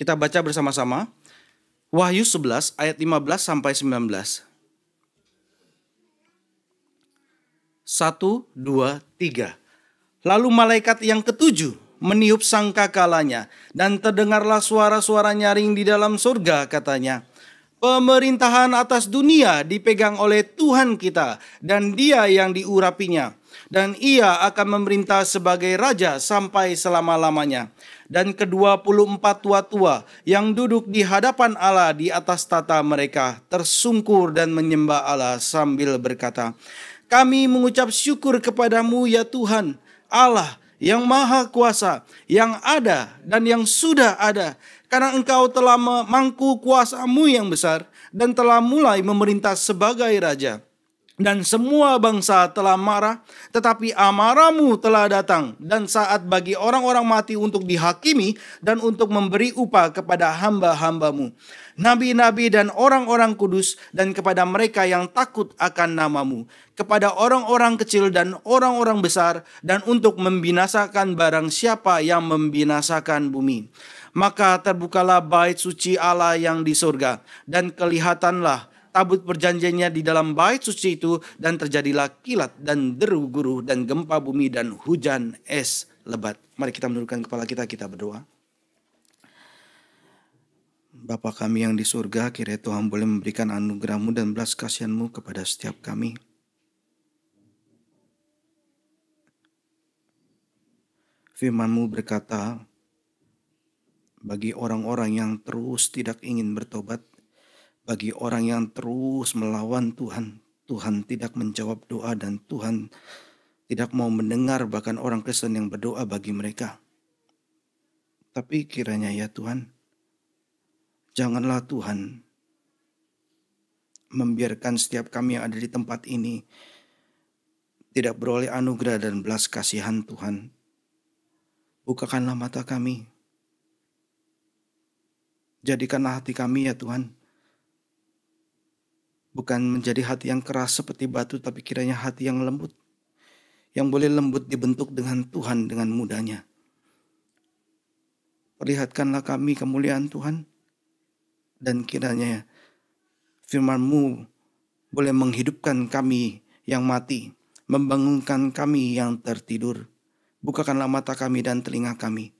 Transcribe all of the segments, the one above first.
Kita baca bersama-sama. Wahyu 11 ayat 15 sampai 19. 1, 2, 3. Lalu malaikat yang ketujuh meniup sangkakalanya, dan terdengarlah suara-suara nyaring di dalam surga, katanya, pemerintahan atas dunia dipegang oleh Tuhan kita, dan Dia yang diurapinya. Dan Ia akan memerintah sebagai Raja sampai selama-lamanya. Dan ke-24 tua-tua yang duduk di hadapan Allah di atas tata mereka tersungkur dan menyembah Allah sambil berkata, kami mengucap syukur kepadamu ya Tuhan, Allah yang maha kuasa, yang ada dan yang sudah ada. Karena Engkau telah memangku kuasa-Mu yang besar dan telah mulai memerintah sebagai Raja. Dan semua bangsa telah marah, tetapi amarah-Mu telah datang. Dan saat bagi orang-orang mati untuk dihakimi dan untuk memberi upah kepada hamba-hamba-Mu, nabi-nabi dan orang-orang kudus, dan kepada mereka yang takut akan nama-Mu, kepada orang-orang kecil dan orang-orang besar, dan untuk membinasakan barang siapa yang membinasakan bumi. Maka terbukalah bait suci Allah yang di surga, dan kelihatanlah tabut perjanjiannya di dalam bait suci itu, dan terjadilah kilat dan deru guru dan gempa bumi dan hujan es lebat. Mari kita menundukkan kepala kita berdoa. Bapa kami yang di surga, kiranya Tuhan boleh memberikan anugerah-Mu dan belas kasihan-Mu kepada setiap kami. Firman-Mu berkata, bagi orang-orang yang terus tidak ingin bertobat, bagi orang yang terus melawan Tuhan, Tuhan tidak menjawab doa dan Tuhan tidak mau mendengar bahkan orang Kristen yang berdoa bagi mereka. Tapi kiranya ya Tuhan, janganlah Tuhan membiarkan setiap kami yang ada di tempat ini tidak beroleh anugerah dan belas kasihan Tuhan. Bukakanlah mata kami. Jadikanlah hati kami ya Tuhan, bukan menjadi hati yang keras seperti batu, tapi kiranya hati yang lembut, yang boleh lembut dibentuk dengan Tuhan dengan mudahnya. Perlihatkanlah kami kemuliaan Tuhan, dan kiranya firman-Mu boleh menghidupkan kami yang mati, membangunkan kami yang tertidur. Bukakanlah mata kami dan telinga kami.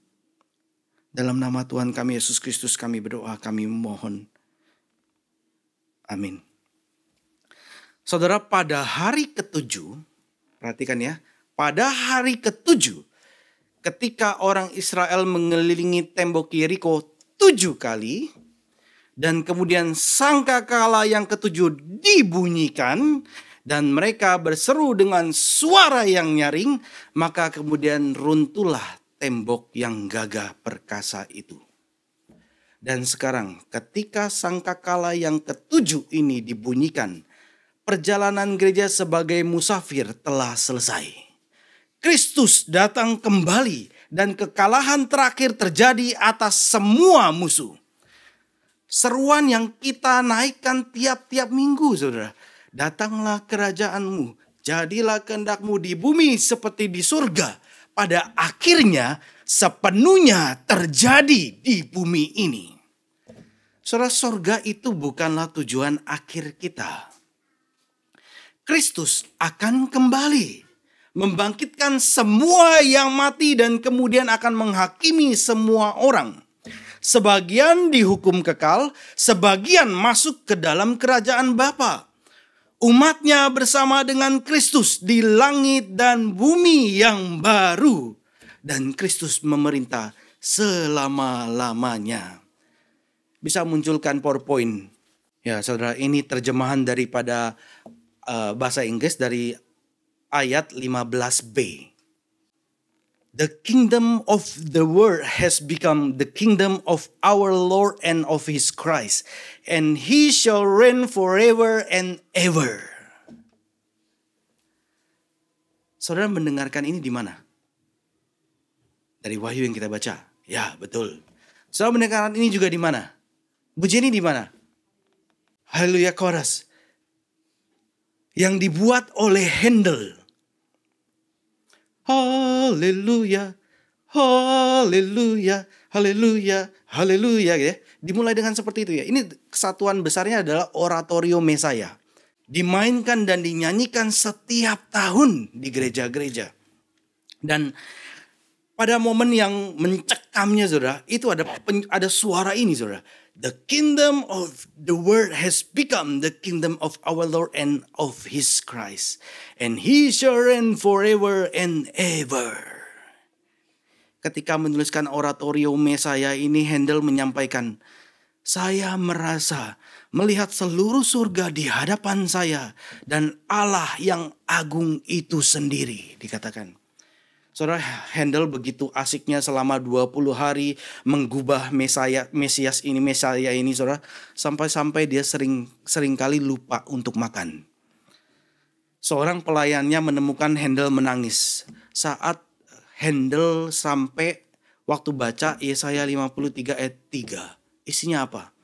Dalam nama Tuhan kami Yesus Kristus kami berdoa, kami memohon. Amin. Saudara, pada hari ke-7, perhatikan ya, pada hari ke-7, ketika orang Israel mengelilingi tembok Yeriko 7 kali, dan kemudian sangkakala yang ke-7 dibunyikan, dan mereka berseru dengan suara yang nyaring, maka kemudian runtuhlah tembok yang gagah perkasa itu. Dan sekarang ketika sangkakala yang ke-7 ini dibunyikan, perjalanan gereja sebagai musafir telah selesai. Kristus datang kembali dan kekalahan terakhir terjadi atas semua musuh. Seruan yang kita naikkan tiap-tiap minggu, saudara. Datanglah kerajaan-Mu, jadilah kehendak-Mu di bumi seperti di surga. Pada akhirnya sepenuhnya terjadi di bumi ini. Saudara, surga itu bukanlah tujuan akhir kita. Kristus akan kembali membangkitkan semua yang mati dan kemudian akan menghakimi semua orang. Sebagian dihukum kekal, sebagian masuk ke dalam kerajaan Bapa. Umatnya bersama dengan Kristus di langit dan bumi yang baru. Dan Kristus memerintah selama-lamanya. Bisa munculkan PowerPoint. Ya saudara, ini terjemahan daripada bahasa Inggris dari ayat 15b. The kingdom of the world has become the kingdom of our Lord and of His Christ, and He shall reign forever and ever. Saudara mendengarkan ini di mana? Dari Wahyu yang kita baca. Ya, betul. Saudara mendengarkan ini juga di mana? Bu Jenny di mana? Haleluya Chorus. Yang dibuat oleh Handel. Haleluya, haleluya, haleluya, haleluya ya. Dimulai dengan seperti itu ya. Ini kesatuan besarnya adalah oratorio Mesaya. Dimainkan dan dinyanyikan setiap tahun di gereja-gereja. Dan pada momen yang mencekamnya saudara, itu ada suara ini saudara. The kingdom of the world has become the kingdom of our Lord and of his Christ. And he shall reign forever and ever. Ketika menuliskan oratorio Mesaya ini, Handel menyampaikan, saya merasa melihat seluruh surga di hadapan saya dan Allah yang agung itu sendiri, dikatakan. Saudara, Handel begitu asiknya selama 20 hari menggubah Mesias ini saudara, sampai-sampai dia sering kali lupa untuk makan. Seorang pelayannya menemukan Handel menangis saat Handel sampai waktu baca Yesaya 53 ayat 3. Isinya apa?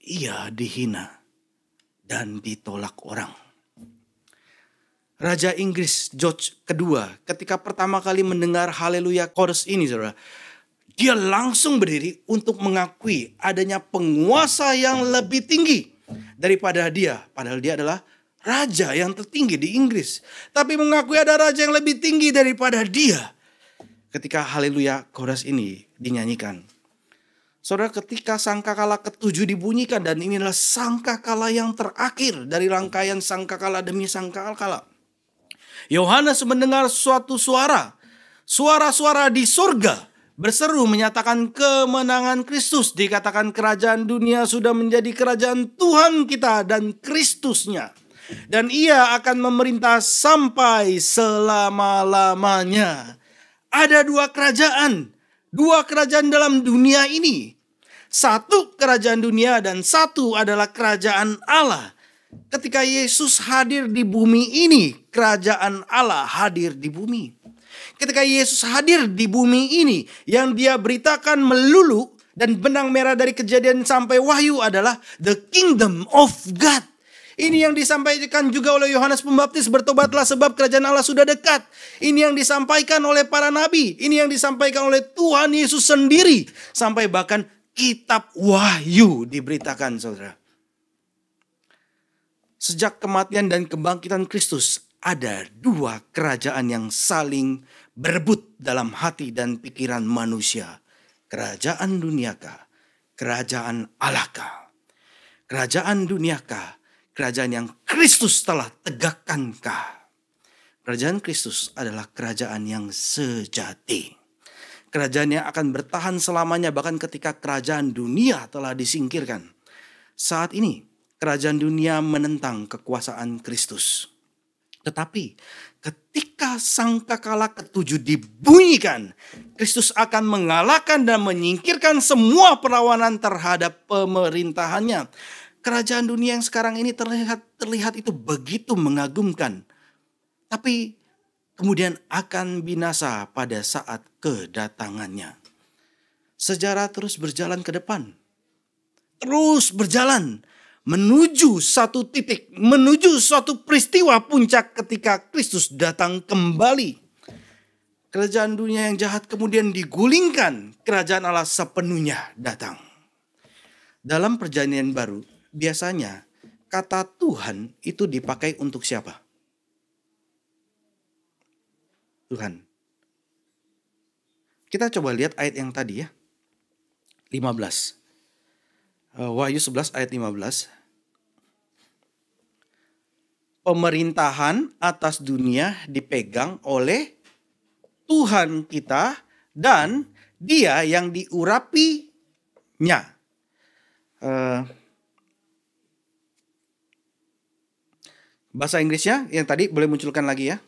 Ia dihina dan ditolak orang. Raja Inggris George kedua ketika pertama kali mendengar haleluya chorus ini saudara, dia langsung berdiri untuk mengakui adanya penguasa yang lebih tinggi daripada dia. Padahal dia adalah raja yang tertinggi di Inggris. Tapi mengakui ada raja yang lebih tinggi daripada dia. Ketika haleluya chorus ini dinyanyikan. Saudara, ketika sangkakala ketujuh dibunyikan, dan ini adalah sangkakala yang terakhir dari rangkaian sangkakala demi sangkakala. Yohanes mendengar suatu suara-suara di surga berseru menyatakan kemenangan Kristus. Dikatakan kerajaan dunia sudah menjadi kerajaan Tuhan kita dan Kristusnya. Dan ia akan memerintah sampai selama-lamanya. Ada dua kerajaan dalam dunia ini. Satu kerajaan dunia dan satu adalah kerajaan Allah. Ketika Yesus hadir di bumi ini, kerajaan Allah hadir di bumi. Ketika Yesus hadir di bumi ini, yang dia beritakan melulu dan benang merah dari Kejadian sampai Wahyu adalah the kingdom of God. Ini yang disampaikan juga oleh Yohanes Pembaptis, bertobatlah sebab kerajaan Allah sudah dekat. Ini yang disampaikan oleh para nabi, ini yang disampaikan oleh Tuhan Yesus sendiri. Sampai bahkan kitab Wahyu diberitakan saudara. Sejak kematian dan kebangkitan Kristus, ada dua kerajaan yang saling berebut dalam hati dan pikiran manusia. Kerajaan duniakah? Kerajaan Allahkah? Kerajaan duniakah? Kerajaan yang Kristus telah tegakkankah? Kerajaan Kristus adalah kerajaan yang sejati. Kerajaan yang akan bertahan selamanya bahkan ketika kerajaan dunia telah disingkirkan. Saat ini kerajaan dunia menentang kekuasaan Kristus. Tetapi ketika sangkakala ketujuh dibunyikan, Kristus akan mengalahkan dan menyingkirkan semua perlawanan terhadap pemerintahannya. Kerajaan dunia yang sekarang ini terlihat itu begitu mengagumkan. Tapi kemudian akan binasa pada saat kedatangannya. Sejarah terus berjalan ke depan. Terus berjalan menuju satu titik, menuju suatu peristiwa puncak ketika Kristus datang kembali. Kerajaan dunia yang jahat kemudian digulingkan, kerajaan Allah sepenuhnya datang. Dalam perjanjian baru, biasanya kata Tuhan itu dipakai untuk siapa? Tuhan. Kita coba lihat ayat yang tadi ya. 15. Wahyu 11 ayat 15. Pemerintahan atas dunia dipegang oleh Tuhan kita dan Dia yang diurapinya. Bahasa Inggrisnya yang tadi boleh munculkan lagi ya.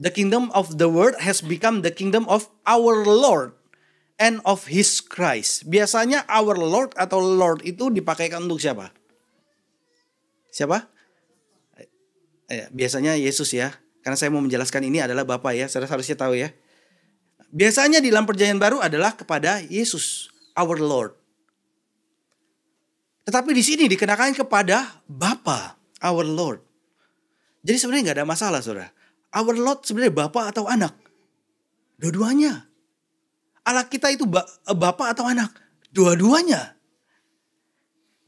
The kingdom of the world has become the kingdom of our Lord and of his Christ. Biasanya our Lord atau Lord itu dipakaikan untuk siapa? Siapa? Biasanya Yesus ya. Karena saya mau menjelaskan ini adalah Bapa ya. Saudara harusnya tahu ya. Biasanya di dalam perjanjian baru adalah kepada Yesus, our Lord. Tetapi di sini dikenakan kepada Bapa, our Lord. Jadi sebenarnya nggak ada masalah saudara. Our Lord sebenarnya Bapa atau anak? Dua-duanya. Allah kita itu Bapa atau anak? Dua-duanya.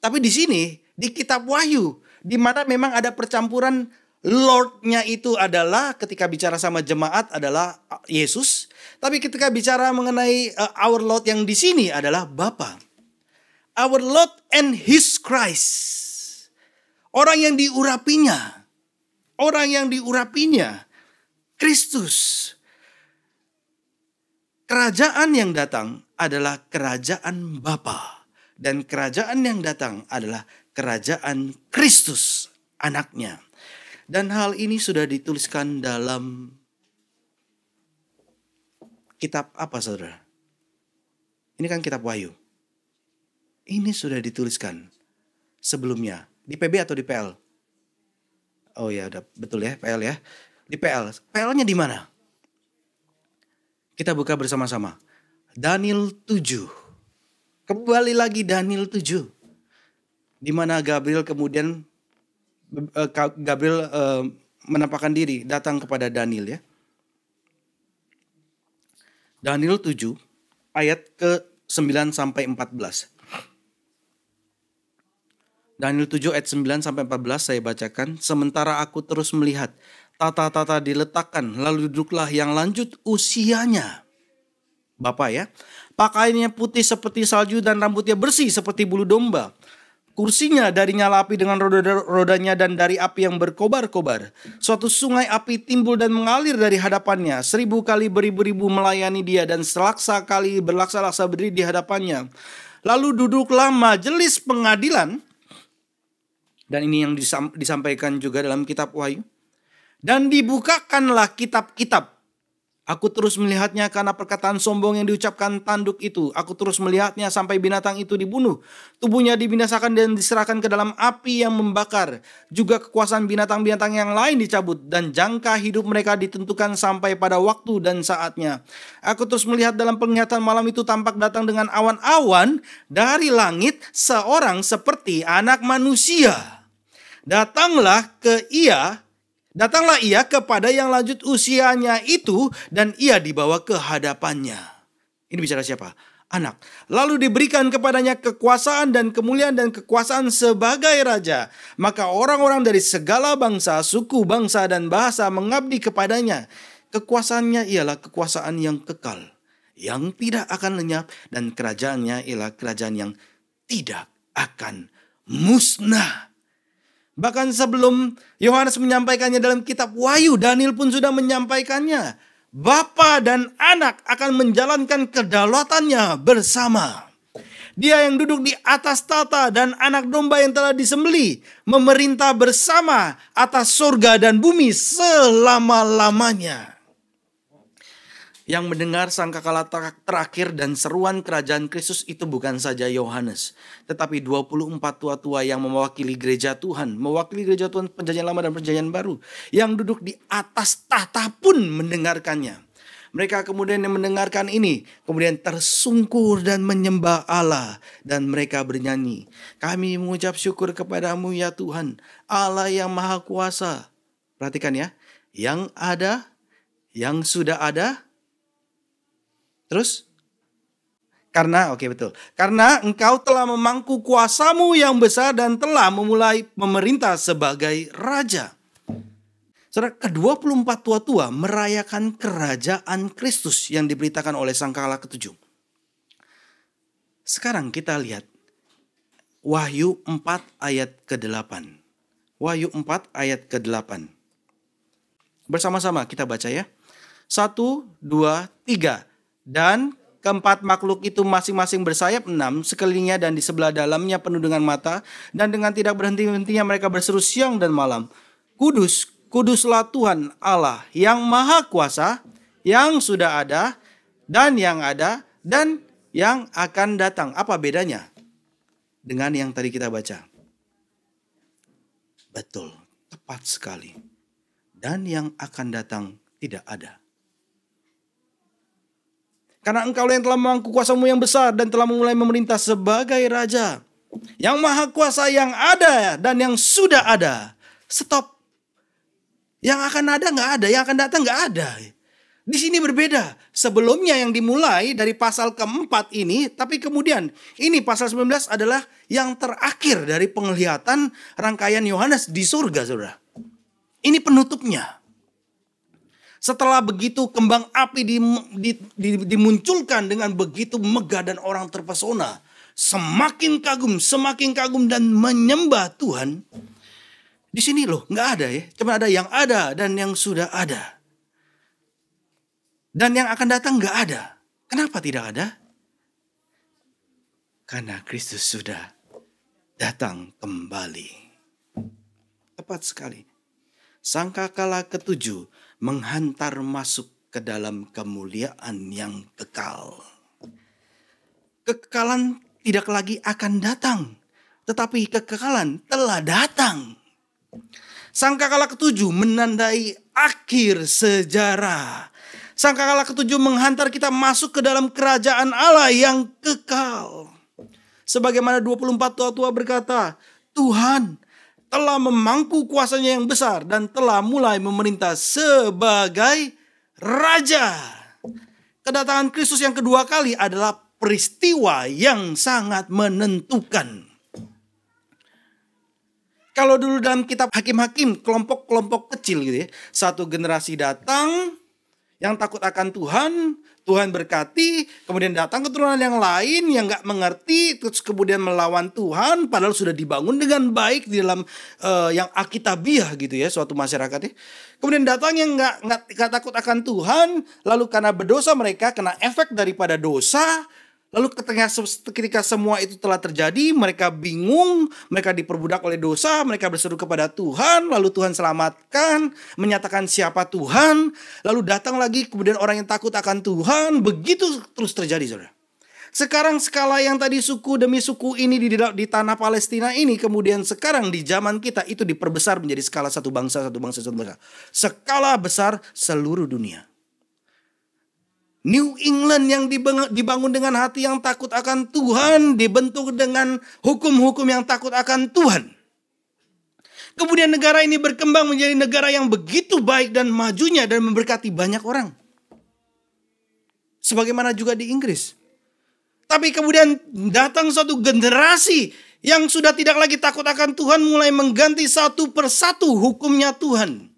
Tapi di sini, di kitab Wahyu, di mana memang ada percampuran, Lord-nya itu adalah ketika bicara sama jemaat adalah Yesus. Tapi ketika bicara mengenai our Lord yang di sini adalah Bapa. Our Lord and His Christ. Orang yang diurapinya. Orang yang diurapinya. Kristus. Kerajaan yang datang adalah kerajaan Bapa. Dan kerajaan yang datang adalah kerajaan Kristus, anaknya. Dan hal ini sudah dituliskan dalam kitab apa, saudara? Ini kan kitab Wahyu. Ini sudah dituliskan sebelumnya. Di PB atau di PL? Oh ya, udah betul ya, PL ya. Di PL. PL-nya di mana? Kita buka bersama-sama. Daniel 7. Kembali lagi Daniel 7. Di mana Gabriel kemudian menampakkan diri datang kepada Daniel ya. Daniel 7 ayat ke-9 sampai 14. Daniel 7 ayat 9 sampai 14 saya bacakan. Sementara aku terus melihat tata-tata diletakkan, lalu duduklah yang lanjut usianya. Bapak ya. Pakaiannya putih seperti salju dan rambutnya bersih seperti bulu domba. Kursinya dari nyala api dengan rodanya dan dari api yang berkobar-kobar. Suatu sungai api timbul dan mengalir dari hadapannya. 1000 kali beribu-ribu melayani dia dan selaksa kali berlaksa-laksa berdiri di hadapannya. Lalu duduklah majelis pengadilan. Dan ini yang disampaikan juga dalam kitab Wahyu. Dan dibukakanlah kitab-kitab. Aku terus melihatnya karena perkataan sombong yang diucapkan tanduk itu. Aku terus melihatnya sampai binatang itu dibunuh. Tubuhnya dibinasakan dan diserahkan ke dalam api yang membakar. Juga kekuasaan binatang-binatang yang lain dicabut. Dan jangka hidup mereka ditentukan sampai pada waktu dan saatnya. Aku terus melihat dalam penglihatan malam itu tampak datang dengan awan-awan dari langit seorang seperti anak manusia. Datanglah ia kepada yang lanjut usianya itu dan ia dibawa ke hadapannya. Ini bicara siapa? Anak. Lalu diberikan kepadanya kekuasaan dan kemuliaan dan kekuasaan sebagai raja. Maka orang-orang dari segala bangsa, suku, bangsa dan bahasa mengabdi kepadanya. Kekuasaannya ialah kekuasaan yang kekal, yang tidak akan lenyap, dan kerajaannya ialah kerajaan yang tidak akan musnah. Bahkan sebelum Yohanes menyampaikannya dalam kitab Wahyu, Daniel pun sudah menyampaikannya. Bapa dan anak akan menjalankan kedaulatannya bersama. Dia yang duduk di atas tata dan anak domba yang telah disembelih memerintah bersama atas surga dan bumi selama-lamanya. Yang mendengar sangkakala terakhir dan seruan kerajaan Kristus itu bukan saja Yohanes, tetapi 24 tua-tua yang mewakili gereja Tuhan, mewakili gereja Tuhan perjanjian lama dan perjanjian baru, yang duduk di atas tahta pun mendengarkannya. Mereka kemudian yang mendengarkan ini, kemudian tersungkur dan menyembah Allah, dan mereka bernyanyi, kami mengucap syukur kepadamu ya Tuhan, Allah yang maha kuasa. Perhatikan ya, yang ada, yang sudah ada. Terus? Karena engkau telah memangku kuasamu yang besar dan telah memulai memerintah sebagai raja. Saudara, ke-24 tua-tua merayakan kerajaan Kristus yang diberitakan oleh Sangkakala ke-7. Sekarang kita lihat Wahyu 4 ayat ke-8. Wahyu 4 ayat ke-8. Bersama-sama kita baca ya. 1, 2, 3. Dan keempat makhluk itu masing-masing bersayap 6 sekelilingnya dan di sebelah dalamnya penuh dengan mata. Dan dengan tidak berhenti-hentinya mereka berseru siang dan malam. Kudus, kuduslah Tuhan Allah yang maha kuasa, yang sudah ada dan yang akan datang. Apa bedanya dengan yang tadi kita baca? Betul, tepat sekali. Dan yang akan datang tidak ada. Karena engkau yang telah memangku kuasamu yang besar dan telah memulai memerintah sebagai raja. Yang maha kuasa yang ada dan yang sudah ada. Stop. Yang akan ada gak ada, yang akan datang gak ada. Di sini berbeda. Sebelumnya yang dimulai dari pasal keempat ini, tapi kemudian ini pasal 19 adalah yang terakhir dari penglihatan rangkaian Yohanes di surga, saudara. Ini penutupnya. Setelah begitu kembang api dimunculkan dengan begitu megah dan orang terpesona. Semakin kagum dan menyembah Tuhan. Di sini loh nggak ada ya. Cuma ada yang ada dan yang sudah ada. Dan yang akan datang nggak ada. Kenapa tidak ada? Karena Kristus sudah datang kembali. Tepat sekali. Sangkakala ketujuh menghantar masuk ke dalam kemuliaan yang kekal. Kekekalan tidak lagi akan datang. Tetapi kekekalan telah datang. Sangkakala ketujuh menandai akhir sejarah. Sangkakala ketujuh menghantar kita masuk ke dalam kerajaan Allah yang kekal. Sebagaimana 24 tua-tua berkata, Tuhan telah memangku kuasanya yang besar dan telah mulai memerintah sebagai Raja. Kedatangan Kristus yang kedua kali adalah peristiwa yang sangat menentukan. Kalau dulu dalam kitab Hakim-Hakim, kelompok-kelompok kecil gitu ya. Satu generasi datang yang takut akan Tuhan, Tuhan berkati, kemudian datang keturunan yang lain yang gak mengerti, terus kemudian melawan Tuhan, padahal sudah dibangun dengan baik di dalam yang alkitabiah gitu ya, suatu masyarakat ya. Kemudian datang yang gak takut akan Tuhan, lalu karena berdosa mereka kena efek daripada dosa. Lalu ketika semua itu telah terjadi, mereka bingung, mereka diperbudak oleh dosa, mereka berseru kepada Tuhan, lalu Tuhan selamatkan, menyatakan siapa Tuhan, lalu datang lagi kemudian orang yang takut akan Tuhan, begitu terus terjadi, saudara. Sekarang skala yang tadi suku demi suku ini di tanah Palestina ini, kemudian sekarang di zaman kita itu diperbesar menjadi skala satu bangsa. Skala besar seluruh dunia. New England yang dibangun dengan hati yang takut akan Tuhan, dibentuk dengan hukum-hukum yang takut akan Tuhan. Kemudian negara ini berkembang menjadi negara yang begitu baik dan majunya dan memberkati banyak orang. Sebagaimana juga di Inggris. Tapi kemudian datang suatu generasi yang sudah tidak lagi takut akan Tuhan, mulai mengganti satu persatu hukumnya Tuhan.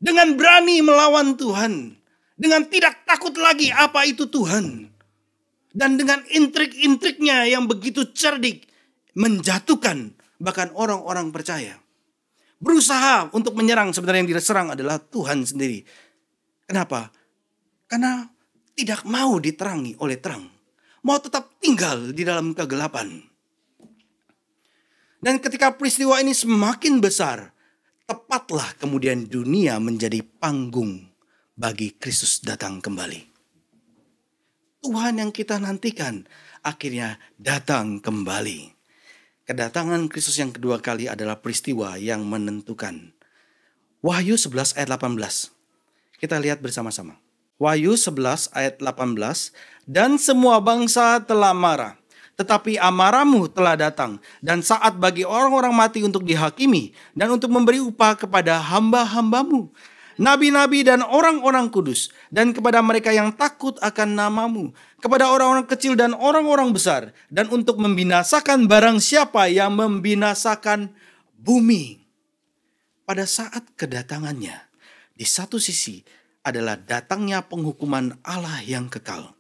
Dengan berani melawan Tuhan. Dengan tidak takut lagi apa itu Tuhan. Dan dengan intrik-intriknya yang begitu cerdik. Menjatuhkan bahkan orang-orang percaya. Berusaha untuk menyerang, sebenarnya yang diserang adalah Tuhan sendiri. Kenapa? Karena tidak mau diterangi oleh terang. Mau tetap tinggal di dalam kegelapan. Dan ketika peristiwa ini semakin besar, tepatlah kemudian dunia menjadi panggung bagi Kristus datang kembali. Tuhan yang kita nantikan akhirnya datang kembali. Kedatangan Kristus yang kedua kali adalah peristiwa yang menentukan. Wahyu 11 ayat 18. Kita lihat bersama-sama. Wahyu 11 ayat 18. Dan semua bangsa telah marah. Tetapi amarahmu telah datang. Dan saat bagi orang-orang mati untuk dihakimi. Dan untuk memberi upah kepada hamba-hambamu. Nabi-nabi dan orang-orang kudus. Dan kepada mereka yang takut akan namamu. Kepada orang-orang kecil dan orang-orang besar. Dan untuk membinasakan barang siapa yang membinasakan bumi. Pada saat kedatangannya. Di satu sisi adalah datangnya penghukuman Allah yang kekal.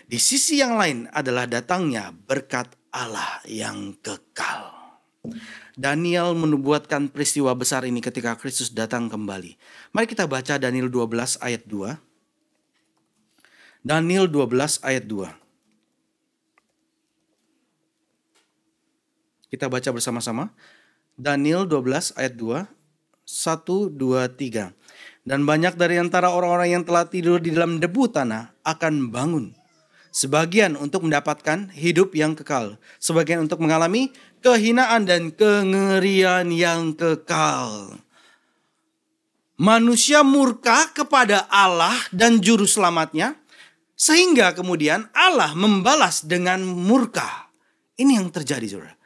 Di sisi yang lain adalah datangnya berkat Allah yang kekal. Daniel menubuatkan peristiwa besar ini ketika Kristus datang kembali. Mari kita baca Daniel 12 ayat 2. Daniel 12 ayat 2. Kita baca bersama-sama. Daniel 12 ayat 2. 1, 2, 3. Dan banyak dari antara orang-orang yang telah tidur di dalam debu tanah akan bangun. Sebagian untuk mendapatkan hidup yang kekal. Sebagian untuk mengalami kehinaan dan kengerian yang kekal. Manusia murka kepada Allah dan juru selamatnya. Sehingga kemudian Allah membalas dengan murka. Ini yang terjadi, saudara.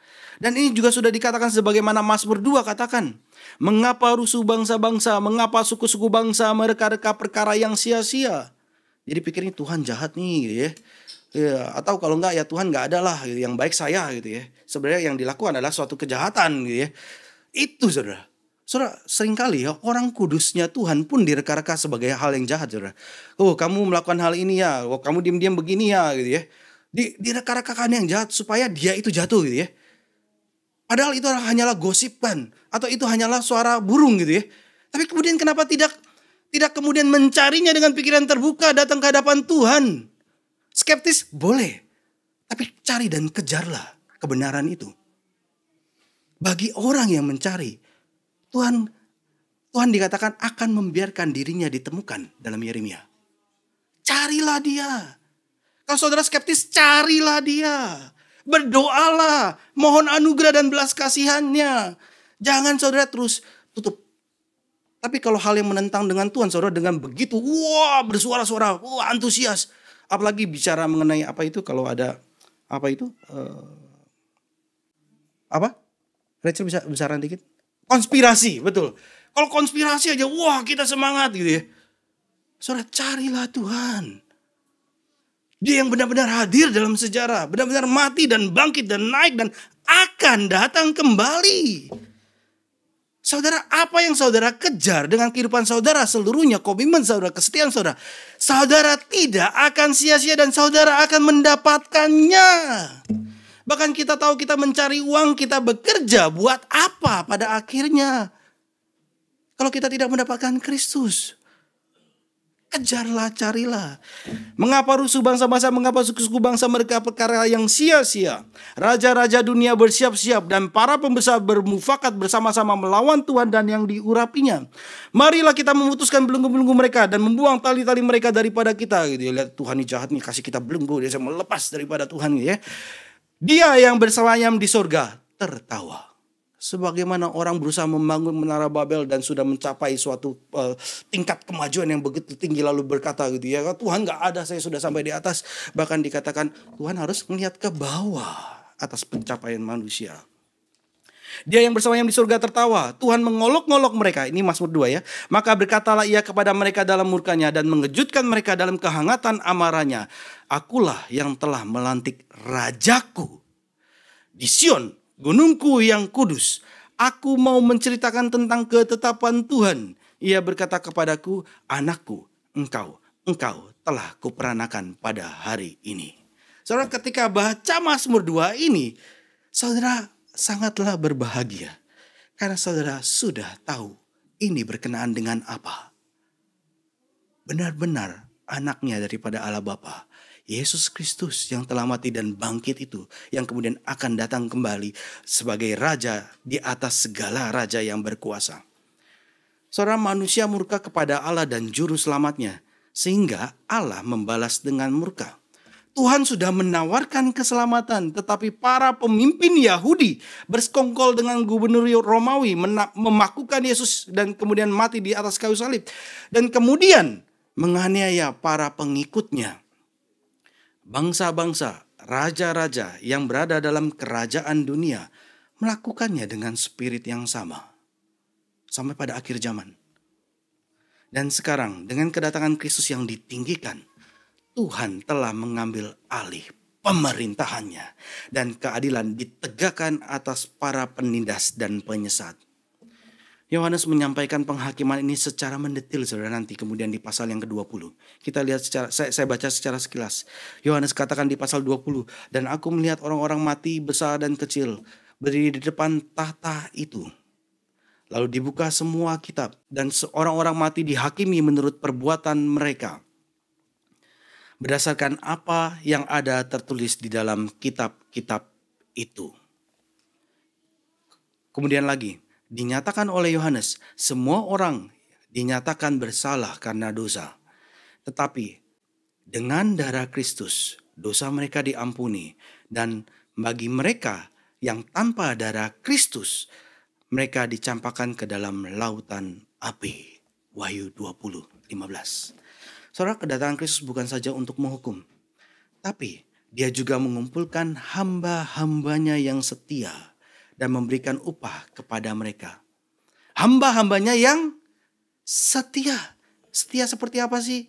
Dan ini juga sudah dikatakan sebagaimana Mazmur 2 katakan. Mengapa rusuh bangsa-bangsa, mengapa suku-suku bangsa mereka-reka perkara yang sia-sia. Jadi pikirnya Tuhan jahat nih gitu ya. Ya, atau kalau enggak ya Tuhan enggak ada lah gitu, yang baik saya gitu ya. Sebenarnya yang dilakukan adalah suatu kejahatan gitu ya. Itu saudara. Saudara, seringkali ya orang kudusnya Tuhan pun direka-reka sebagai hal yang jahat, saudara. Oh, kamu melakukan hal ini ya, oh, kamu diam-diam begini ya, gitu ya. Direka-rekakan yang jahat supaya dia itu jatuh, gitu ya. Padahal itu hanyalah gosipkan atau itu hanyalah suara burung, gitu ya. Tapi kemudian kenapa tidak kemudian mencarinya dengan pikiran terbuka datang ke hadapan Tuhan? Skeptis boleh, tapi cari dan kejarlah kebenaran itu. Bagi orang yang mencari, Tuhan dikatakan akan membiarkan dirinya ditemukan dalam Yeremia. Carilah dia. Kalau saudara skeptis, carilah dia. Berdoalah, mohon anugerah dan belas kasihannya. Jangan saudara terus tutup. Tapi kalau hal yang menentang dengan Tuhan, saudara dengan begitu, bersuara-suara, antusias. Apalagi bicara mengenai apa itu, kalau ada apa itu, Rachel bisa bicara dikit? Konspirasi, betul. Kalau konspirasi aja, kita semangat gitu ya. Saudara, carilah Tuhan. Dia yang benar-benar hadir dalam sejarah. Benar-benar mati dan bangkit dan naik dan akan datang kembali. Saudara, apa yang saudara kejar dengan kehidupan saudara seluruhnya, komitmen saudara, kesetiaan saudara. Saudara tidak akan sia-sia dan saudara akan mendapatkannya. Bahkan kita tahu kita mencari uang, kita bekerja buat apa pada akhirnya? Kalau kita tidak mendapatkan Kristus, kejarlah, carilah. Mengapa rusuh bangsa-bangsa, mengapa suku-suku bangsa mereka perkara yang sia-sia? Raja-raja dunia bersiap-siap dan para pembesar bermufakat bersama-sama melawan Tuhan dan yang diurapinya. Marilah kita memutuskan belenggu-belenggu mereka dan membuang tali-tali mereka daripada kita. Gitu ya. Lihat Tuhan ini jahat nih, kasih kita belenggu, dia melepas daripada Tuhan gitu ya. Dia yang bersemayam di surga tertawa. Sebagaimana orang berusaha membangun menara Babel dan sudah mencapai suatu tingkat kemajuan yang begitu tinggi lalu berkata gitu ya, Tuhan gak ada, saya sudah sampai di atas. Bahkan dikatakan Tuhan harus melihat ke bawah atas pencapaian manusia. Dia yang bersemayam di surga tertawa. Tuhan mengolok-ngolok mereka. Ini Mazmur 2 ya. Maka berkatalah ia kepada mereka dalam murkanya dan mengejutkan mereka dalam kehangatan amarahnya. Akulah yang telah melantik rajaku di Sion, gunungku yang kudus. Aku mau menceritakan tentang ketetapan Tuhan. Ia berkata kepadaku, anakku, engkau telah kuperanakan pada hari ini. Saudara, ketika baca Mazmur 2 ini, saudara sangatlah berbahagia. Karena saudara sudah tahu ini berkenaan dengan apa. Benar-benar anaknya daripada Allah Bapa, Yesus Kristus yang telah mati dan bangkit itu, yang kemudian akan datang kembali sebagai raja di atas segala raja yang berkuasa. Saudara, manusia murka kepada Allah dan juru selamatnya, sehingga Allah membalas dengan murka. Tuhan sudah menawarkan keselamatan, tetapi para pemimpin Yahudi bersekongkol dengan gubernur Romawi, memakukan Yesus dan kemudian mati di atas kayu salib. Dan kemudian menganiaya para pengikutnya. Bangsa-bangsa, raja-raja yang berada dalam kerajaan dunia melakukannya dengan spirit yang sama. Sampai pada akhir zaman. Dan sekarang dengan kedatangan Kristus yang ditinggikan, Tuhan telah mengambil alih pemerintahannya dan keadilan ditegakkan atas para penindas dan penyesat. Yohanes menyampaikan penghakiman ini secara mendetil, saudara, nanti kemudian di pasal yang ke-20. Kita lihat saya baca secara sekilas. Yohanes katakan di pasal 20, dan aku melihat orang-orang mati besar dan kecil berdiri di depan tahta itu. Lalu dibuka semua kitab dan orang-orang mati dihakimi menurut perbuatan mereka, berdasarkan apa yang ada tertulis di dalam kitab-kitab itu. Kemudian lagi, dinyatakan oleh Yohanes, semua orang dinyatakan bersalah karena dosa. Tetapi dengan darah Kristus, dosa mereka diampuni. Dan bagi mereka yang tanpa darah Kristus, mereka dicampakkan ke dalam lautan api. Wahyu 20:15. Saudara, kedatangan Kristus bukan saja untuk menghukum, tapi dia juga mengumpulkan hamba-hambanya yang setia dan memberikan upah kepada mereka. Hamba-hambanya yang setia. Setia seperti apa sih?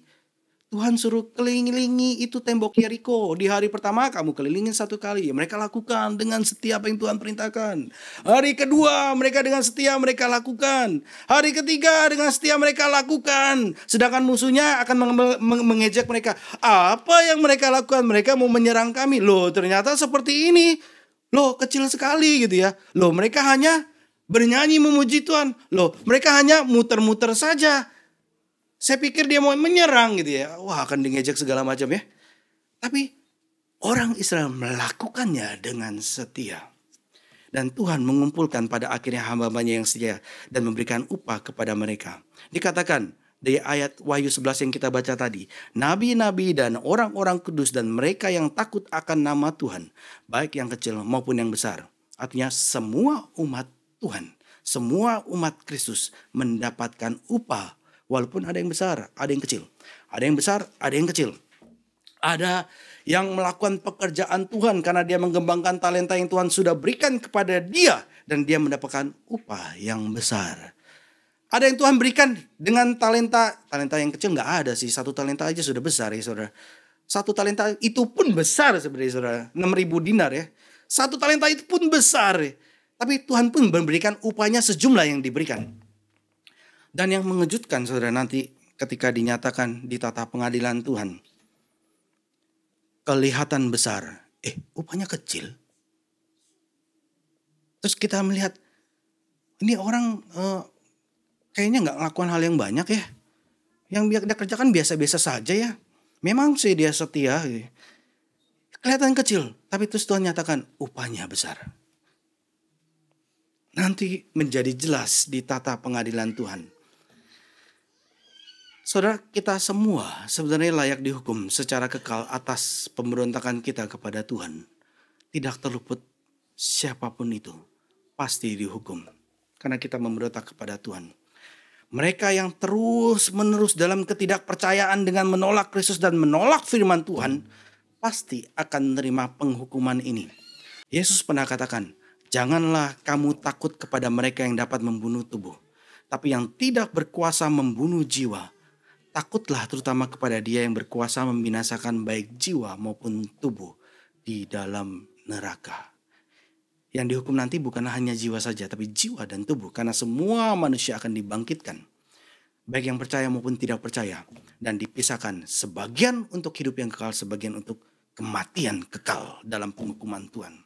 Tuhan suruh kelilingi itu tembok Yeriko. Di hari pertama kamu kelilingin 1 kali. Mereka lakukan dengan setia apa yang Tuhan perintahkan. Hari kedua mereka dengan setia mereka lakukan. Hari ketiga dengan setia mereka lakukan. Sedangkan musuhnya akan mengejek mereka. Apa yang mereka lakukan? Mereka mau menyerang kami. Loh, ternyata seperti ini. Loh, kecil sekali gitu ya. Loh, mereka hanya bernyanyi memuji Tuhan. Loh, mereka hanya muter-muter saja. Saya pikir dia mau menyerang gitu ya. Wah, akan diejek segala macam ya. Tapi orang Israel melakukannya dengan setia. Dan Tuhan mengumpulkan pada akhirnya hamba-hambanya yang setia dan memberikan upah kepada mereka. Dikatakan dari ayat Wahyu 11 yang kita baca tadi. Nabi-nabi dan orang-orang kudus dan mereka yang takut akan nama Tuhan. Baik yang kecil maupun yang besar. Artinya semua umat Tuhan. Semua umat Kristus mendapatkan upah. Walaupun ada yang besar, ada yang kecil. Ada yang besar, ada yang kecil. Ada yang melakukan pekerjaan Tuhan karena dia mengembangkan talenta yang Tuhan sudah berikan kepada dia. Dan dia mendapatkan upah yang besar. Ada yang Tuhan berikan dengan talenta yang kecil nggak ada sih. 1 talenta aja sudah besar ya saudara. 1 talenta itu pun besar sebenarnya saudara. 6.000 dinar ya. 1 talenta itu pun besar ya. Tapi Tuhan pun memberikan upahnya sejumlah yang diberikan. Dan yang mengejutkan saudara nanti ketika dinyatakan di tata pengadilan Tuhan. Kelihatan besar. Upahnya kecil. Terus kita melihat. Ini orang kayaknya gak ngelakukan hal yang banyak ya. Yang dia kerjakan biasa-biasa saja ya. Memang sih dia setia. Kelihatan kecil. Tapi terus Tuhan nyatakan upahnya besar. Nanti menjadi jelas di tata pengadilan Tuhan. Saudara, kita semua sebenarnya layak dihukum secara kekal atas pemberontakan kita kepada Tuhan. Tidak terluput siapapun itu. Pasti dihukum. Karena kita memberontak kepada Tuhan. Mereka yang terus-menerus dalam ketidakpercayaan dengan menolak Kristus dan menolak firman Tuhan. Pasti akan menerima penghukuman ini. Yesus pernah katakan, janganlah kamu takut kepada mereka yang dapat membunuh tubuh. Tapi yang tidak berkuasa membunuh jiwa. Takutlah terutama kepada dia yang berkuasa membinasakan baik jiwa maupun tubuh di dalam neraka. Yang dihukum nanti bukan hanya jiwa saja, tapi jiwa dan tubuh. Karena semua manusia akan dibangkitkan. Baik yang percaya maupun tidak percaya. Dan dipisahkan sebagian untuk hidup yang kekal, sebagian untuk kematian kekal dalam penghukuman Tuhan.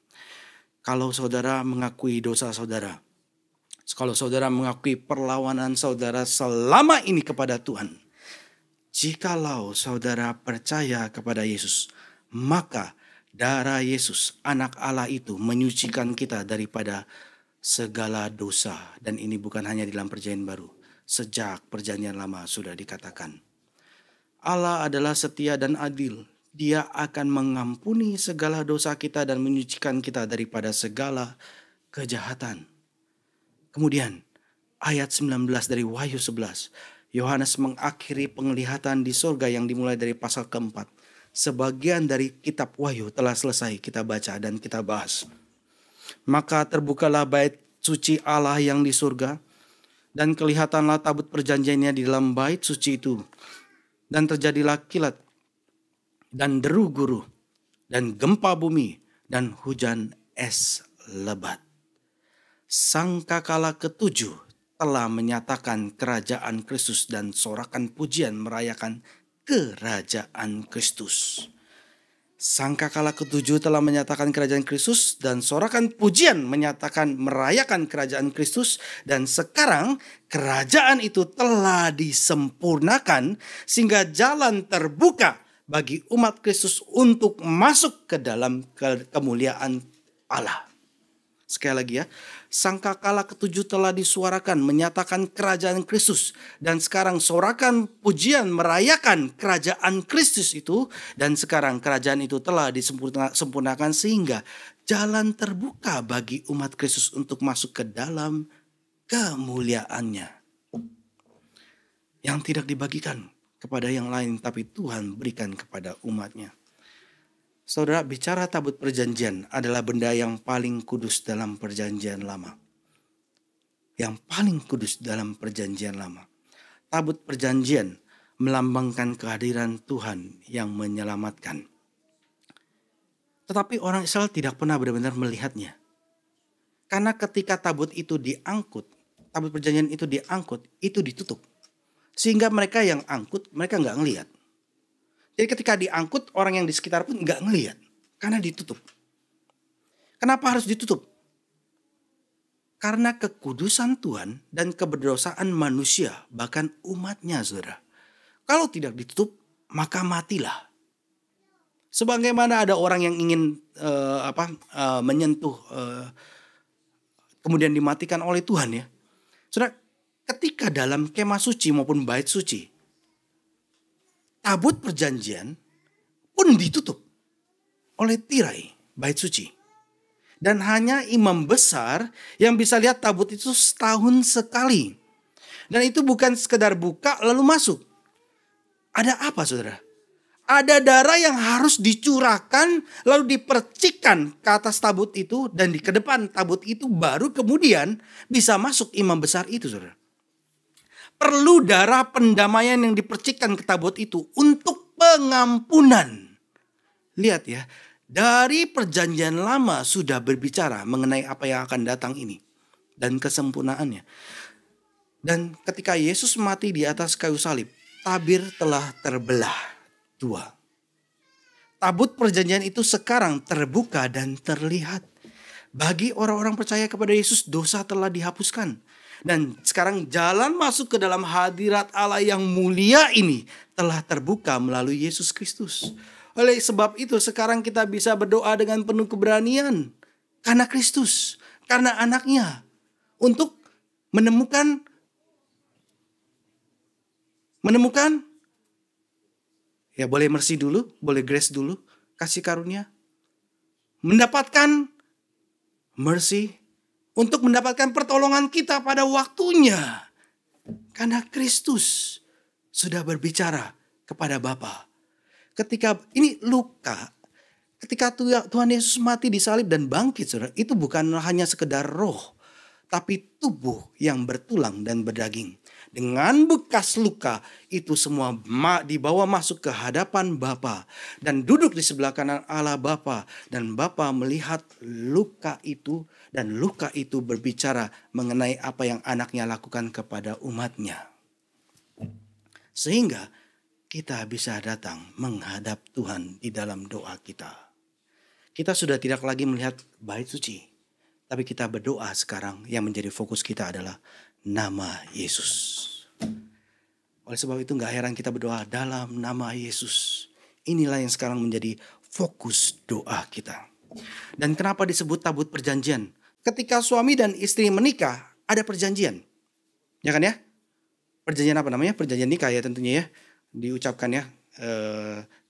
Kalau saudara mengakui dosa saudara. Kalau saudara mengakui perlawanan saudara selama ini kepada Tuhan. Jikalau saudara percaya kepada Yesus, maka darah Yesus, anak Allah itu menyucikan kita daripada segala dosa. Dan ini bukan hanya di dalam perjanjian baru. Sejak perjanjian lama sudah dikatakan. Allah adalah setia dan adil. Dia akan mengampuni segala dosa kita dan menyucikan kita daripada segala kejahatan. Kemudian ayat 19 dari Wahyu 11. Yohanes mengakhiri penglihatan di surga yang dimulai dari pasal keempat. Sebagian dari kitab Wahyu telah selesai kita baca dan kita bahas. Maka terbukalah bait suci Allah yang di surga. Dan kelihatanlah tabut perjanjiannya di dalam bait suci itu. Dan terjadilah kilat. Dan deru guru. Dan gempa bumi. Dan hujan es lebat. Sangkakala ketujuh telah menyatakan kerajaan Kristus dan sorakan pujian merayakan kerajaan Kristus. Sangkakala ketujuh telah menyatakan kerajaan Kristus dan sorakan pujian menyatakan merayakan kerajaan Kristus. Dan sekarang kerajaan itu telah disempurnakan sehingga jalan terbuka bagi umat Kristus untuk masuk ke dalam kemuliaan Allah. Sekali lagi ya, sangkakala ketujuh telah disuarakan menyatakan kerajaan Kristus. Dan sekarang sorakan pujian merayakan kerajaan Kristus itu. Dan sekarang kerajaan itu telah disempurnakan sehingga jalan terbuka bagi umat Kristus untuk masuk ke dalam kemuliaannya. Yang tidak dibagikan kepada yang lain tapi Tuhan berikan kepada umatnya. Saudara, bicara tabut perjanjian adalah benda yang paling kudus dalam perjanjian lama. Yang paling kudus dalam perjanjian lama. Tabut perjanjian melambangkan kehadiran Tuhan yang menyelamatkan. Tetapi orang Israel tidak pernah benar-benar melihatnya. Karena ketika tabut itu diangkut, tabut perjanjian itu diangkut, itu ditutup. Sehingga mereka yang angkut, mereka nggak ngelihat. Jadi ketika diangkut, orang yang di sekitar pun nggak ngelihat. Karena ditutup. Kenapa harus ditutup? Karena kekudusan Tuhan dan keberdosaan manusia, bahkan umatnya, saudara. Kalau tidak ditutup, maka matilah. Sebagaimana ada orang yang ingin menyentuh, kemudian dimatikan oleh Tuhan ya. Saudara, ketika dalam kemah suci maupun bait suci, tabut perjanjian pun ditutup oleh tirai bait suci. Dan hanya imam besar yang bisa lihat tabut itu setahun sekali. Dan itu bukan sekedar buka lalu masuk. Ada apa, saudara? Ada darah yang harus dicurahkan lalu dipercikkan ke atas tabut itu. Dan di ke depan tabut itu baru kemudian bisa masuk imam besar itu, saudara. Perlu darah pendamaian yang dipercikkan ke tabut itu untuk pengampunan. Lihat ya, dari perjanjian lama sudah berbicara mengenai apa yang akan datang ini. Dan kesempurnaannya. Dan ketika Yesus mati di atas kayu salib, tabir telah terbelah dua. Tabut perjanjian itu sekarang terbuka dan terlihat. Bagi orang-orang percaya kepada Yesus, dosa telah dihapuskan. Dan sekarang jalan masuk ke dalam hadirat Allah yang mulia ini telah terbuka melalui Yesus Kristus. Oleh sebab itu sekarang kita bisa berdoa dengan penuh keberanian. Karena Kristus, karena anaknya. Untuk menemukan ya boleh mercy dulu, boleh grace dulu, kasih karunia. Mendapatkan mercy untuk mendapatkan pertolongan kita pada waktunya. Karena Kristus sudah berbicara kepada Bapa. Ketika ini Luka, ketika Tuhan Yesus mati di salib dan bangkit, saudara, itu bukan hanya sekedar roh, tapi tubuh yang bertulang dan berdaging. Dengan bekas luka itu semua dibawa masuk ke hadapan Bapa dan duduk di sebelah kanan Allah Bapa, dan Bapa melihat luka itu dan luka itu berbicara mengenai apa yang anaknya lakukan kepada umatnya. Sehingga kita bisa datang menghadap Tuhan di dalam doa kita. Kita sudah tidak lagi melihat bait suci, tapi kita berdoa sekarang yang menjadi fokus kita adalah nama Yesus. Oleh sebab itu gak heran kita berdoa dalam nama Yesus. Inilah yang sekarang menjadi fokus doa kita. Dan kenapa disebut tabut perjanjian? Ketika suami dan istri menikah ada perjanjian. Ya kan ya? Perjanjian apa namanya? Perjanjian nikah ya tentunya ya. Diucapkan ya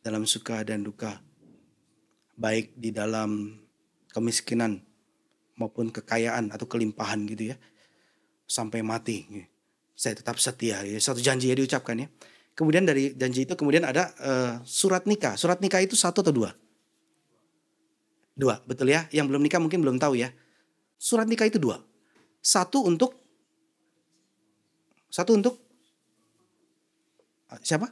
dalam suka dan duka. Baik di dalam kemiskinan maupun kekayaan atau kelimpahan gitu ya. Sampai mati. Saya tetap setia. Ya. Satu janji ya diucapkan ya. Kemudian dari janji itu kemudian ada surat nikah. Surat nikah itu 1 atau 2? 2, betul ya. Yang belum nikah mungkin belum tahu ya. Surat nikah itu 2. Satu untuk siapa?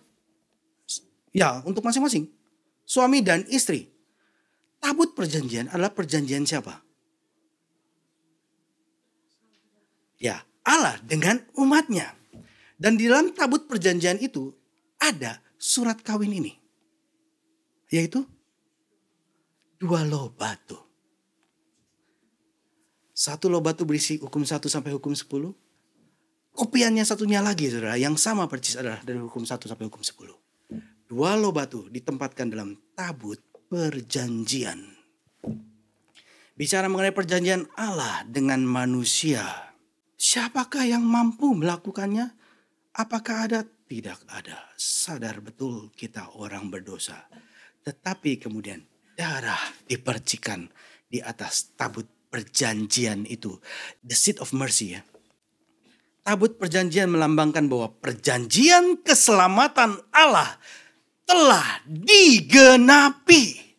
Ya, untuk masing-masing. Suami dan istri. Tabut perjanjian adalah perjanjian siapa? Ya, Allah dengan umatnya. Dan di dalam tabut perjanjian itu ada surat kawin ini. Yaitu 2 loh batu. 1 loh batu berisi hukum 1 sampai hukum 10. Kopiannya satunya lagi saudara, yang sama persis adalah dari hukum 1 sampai hukum 10. 2 loh batu ditempatkan dalam tabut perjanjian. Bicara mengenai perjanjian Allah dengan manusia. Siapakah yang mampu melakukannya? Apakah ada? Tidak ada. Sadar betul kita orang berdosa. Tetapi kemudian darah dipercikan di atas tabut perjanjian itu. The seat of mercy ya. Tabut perjanjian melambangkan bahwa perjanjian keselamatan Allah telah digenapi.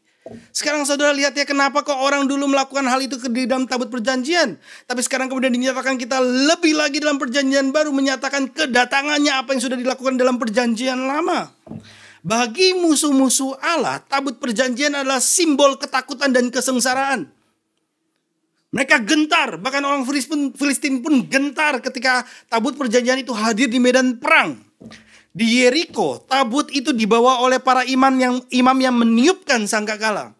Sekarang saudara lihat ya, kenapa kok orang dulu melakukan hal itu di dalam tabut perjanjian. Tapi sekarang kemudian dinyatakan kita lebih lagi dalam perjanjian baru, menyatakan kedatangannya apa yang sudah dilakukan dalam perjanjian lama. Bagi musuh-musuh Allah, tabut perjanjian adalah simbol ketakutan dan kesengsaraan. Mereka gentar, bahkan orang Filistin pun gentar ketika tabut perjanjian itu hadir di medan perang. Di Yeriko, tabut itu dibawa oleh para imam yang meniupkan sangkakala.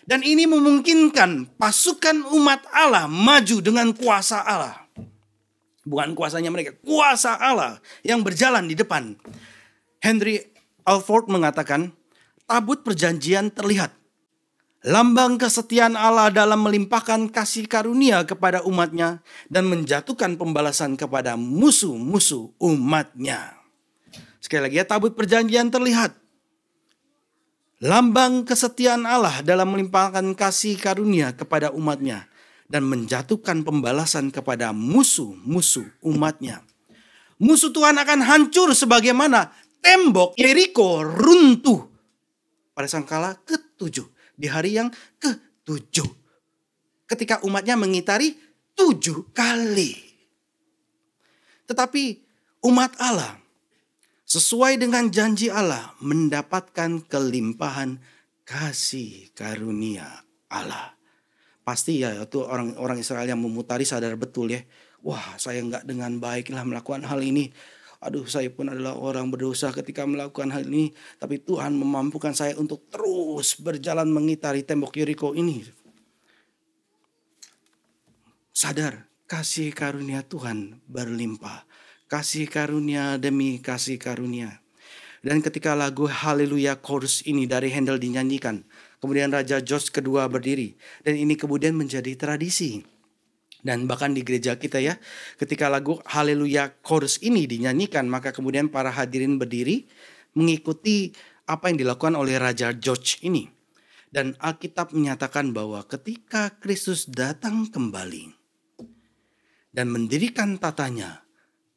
Dan ini memungkinkan pasukan umat Allah maju dengan kuasa Allah. Bukan kuasanya mereka, kuasa Allah yang berjalan di depan. Henry Alford mengatakan, tabut perjanjian terlihat lambang kesetiaan Allah dalam melimpahkan kasih karunia kepada umatnya dan menjatuhkan pembalasan kepada musuh-musuh umatnya. Sekali lagi ya, tabut perjanjian terlihat lambang kesetiaan Allah dalam melimpahkan kasih karunia kepada umatnya dan menjatuhkan pembalasan kepada musuh-musuh umatnya. Musuh Tuhan akan hancur sebagaimana tembok Yeriko runtuh pada sangkala ke-7. Di hari yang ke-7. Ketika umatnya mengitari 7 kali. Tetapi umat Allah sesuai dengan janji Allah mendapatkan kelimpahan kasih karunia Allah. Pasti ya itu orang Israel yang memutari sadar betul ya. Wah, saya nggak dengan baiklah melakukan hal ini. Aduh, saya pun adalah orang berdosa ketika melakukan hal ini. Tapi Tuhan memampukan saya untuk terus berjalan mengitari tembok Yeriko ini. Sadar, kasih karunia Tuhan berlimpah. Kasih karunia demi kasih karunia. Dan ketika lagu Haleluya Chorus ini dari Handel dinyanyikan, kemudian Raja George kedua berdiri. Dan ini kemudian menjadi tradisi. Dan bahkan di gereja kita ya, ketika lagu Haleluya Chorus ini dinyanyikan, maka kemudian para hadirin berdiri mengikuti apa yang dilakukan oleh Raja George ini. Dan Alkitab menyatakan bahwa ketika Kristus datang kembali dan mendirikan tatanya,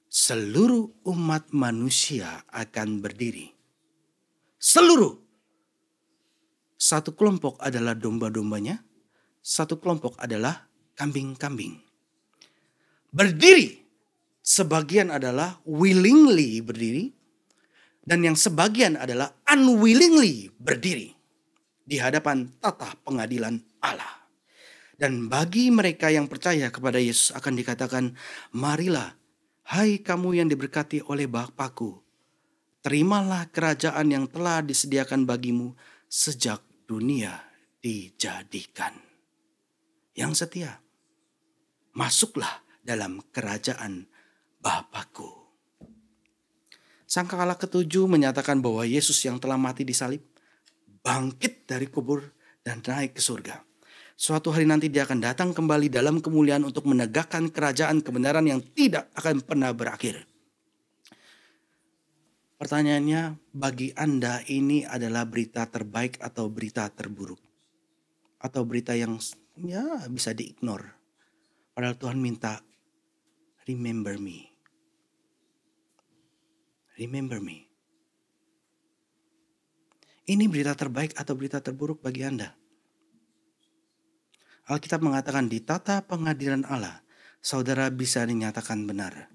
seluruh umat manusia akan berdiri. Seluruh. Satu kelompok adalah domba-dombanya, satu kelompok adalah kambing-kambing. Berdiri. Sebagian adalah willingly berdiri. Dan yang sebagian adalah unwillingly berdiri. Di hadapan tata pengadilan Allah. Dan bagi mereka yang percaya kepada Yesus akan dikatakan, marilah, hai kamu yang diberkati oleh Bapa-Ku, terimalah kerajaan yang telah disediakan bagimu sejak dunia dijadikan. Yang setia, masuklah dalam kerajaan Bapa-Ku. Sangkakala ke-7 menyatakan bahwa Yesus yang telah mati di salib, bangkit dari kubur dan naik ke surga. Suatu hari nanti dia akan datang kembali dalam kemuliaan untuk menegakkan kerajaan kebenaran yang tidak akan pernah berakhir. Pertanyaannya, bagi Anda ini adalah berita terbaik atau berita terburuk? Atau berita yang ya bisa diignore. Padahal Tuhan minta, remember me. Remember me. Ini berita terbaik atau berita terburuk bagi Anda? Alkitab mengatakan di tata pengadilan Allah, saudara bisa dinyatakan benar.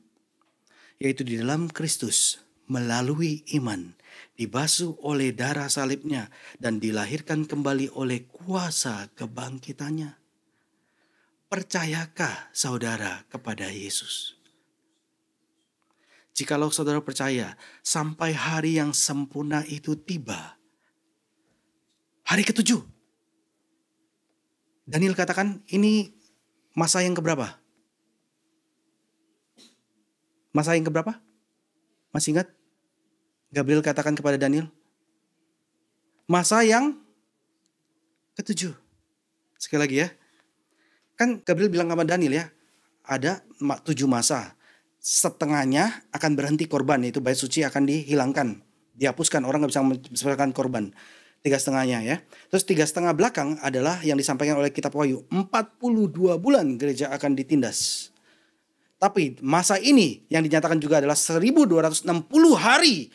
Yaitu di dalam Kristus, melalui iman, dibasuh oleh darah salibnya, dan dilahirkan kembali oleh kuasa kebangkitannya. Percayakah saudara kepada Yesus? Jikalau saudara percaya, sampai hari yang sempurna itu tiba. Hari ke-7. Daniel katakan ini masa yang keberapa? Masa yang keberapa? Masih ingat? Gabriel katakan kepada Daniel. Masa yang ke-7. Sekali lagi ya. Kan Gabriel bilang sama Daniel ya. Ada 7 masa. Setengahnya akan berhenti korban. Yaitu bait suci akan dihilangkan. Dihapuskan. Orang gak bisa mempersembahkan korban. 3,5-nya ya. Terus 3,5 belakang adalah yang disampaikan oleh kitab Wahyu. 42 bulan gereja akan ditindas. Tapi masa ini yang dinyatakan juga adalah 1260 hari.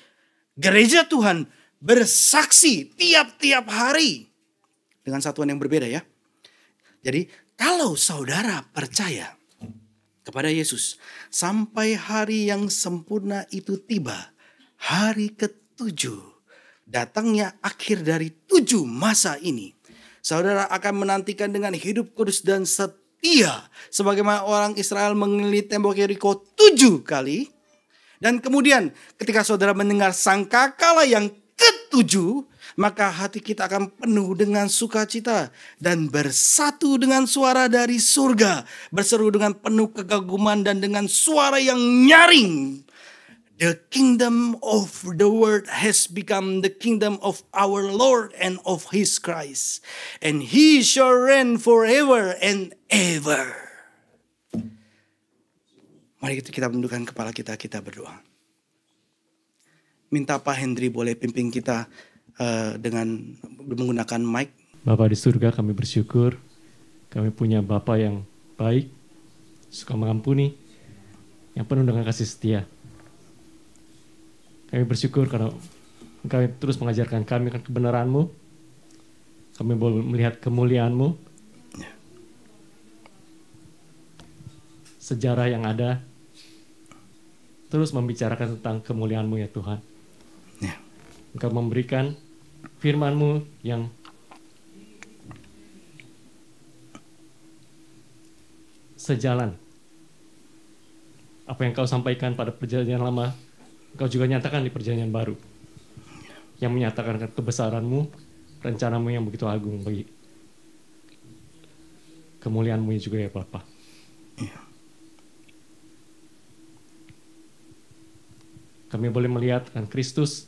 Gereja Tuhan bersaksi tiap-tiap hari. dengan satuan yang berbeda ya. Jadi kalau saudara percaya kepada Yesus sampai hari yang sempurna itu tiba, hari ke-7, datangnya akhir dari 7 masa ini, saudara akan menantikan dengan hidup kudus dan setia sebagaimana orang Israel mengelilingi tembok Yeriko 7 kali. Dan kemudian ketika saudara mendengar sangkakala yang ke-7, maka hati kita akan penuh dengan sukacita dan bersatu dengan suara dari surga, berseru dengan penuh kegaguman dan dengan suara yang nyaring. The kingdom of the world has become the kingdom of our Lord and of his Christ, and he shall reign forever and ever. Mari kita menundukkan kepala kita berdoa. Minta Pak Hendri boleh pimpin kita dengan menggunakan mic. Bapa di surga, kami bersyukur kami punya Bapa yang baik, suka mengampuni, yang penuh dengan kasih setia. Kami bersyukur karena Engkau terus mengajarkan kami akan kebenaran-Mu. Kami boleh melihat kemuliaan-Mu. Sejarah yang ada terus membicarakan tentang kemuliaan-Mu ya Tuhan. Engkau memberikan firman-Mu yang sejalan. Apa yang Kau sampaikan pada perjanjian lama, Engkau juga nyatakan di perjanjian baru. Yang menyatakan kebesaran-Mu, rencana-Mu yang begitu agung bagi kemuliaan-Mu juga ya Bapa. Kami boleh melihat kan Kristus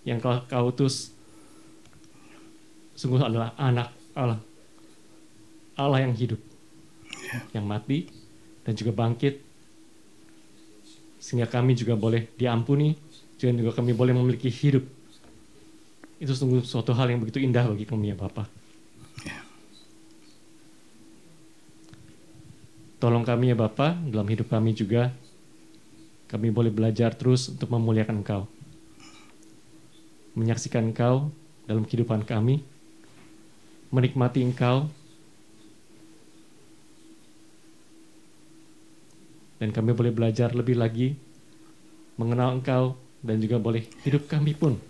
yang Kau utus sungguh adalah anak Allah, Allah yang hidup, yang mati dan juga bangkit, sehingga kami juga boleh diampuni, juga kami boleh memiliki hidup. Itu sungguh suatu hal yang begitu indah bagi kami ya Bapa. Tolong kami ya Bapa, dalam hidup kami juga kami boleh belajar terus untuk memuliakan Engkau, menyaksikan Engkau dalam kehidupan kami, menikmati Engkau, dan kami boleh belajar lebih lagi mengenal Engkau, dan juga boleh hidup kami pun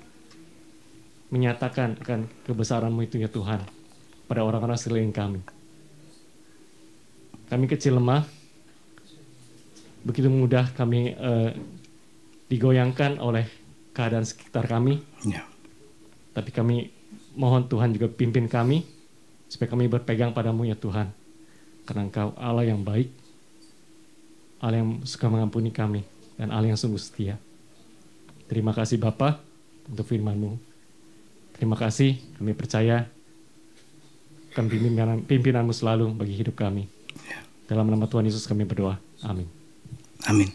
menyatakan akan kebesaran-Mu itu ya Tuhan pada orang-orang sekeliling kami. Kami kecil lemah, begitu mudah kami digoyangkan oleh keadaan sekitar kami. Tapi kami mohon Tuhan juga pimpin kami supaya kami berpegang pada-Mu ya Tuhan. Karena Engkau Allah yang baik, Allah yang suka mengampuni kami, dan Allah yang sungguh setia. Terima kasih Bapa untuk firman-Mu. Terima kasih, kami percaya akan pimpinan-Mu selalu bagi hidup kami. Dalam nama Tuhan Yesus kami berdoa. Amin. Amin.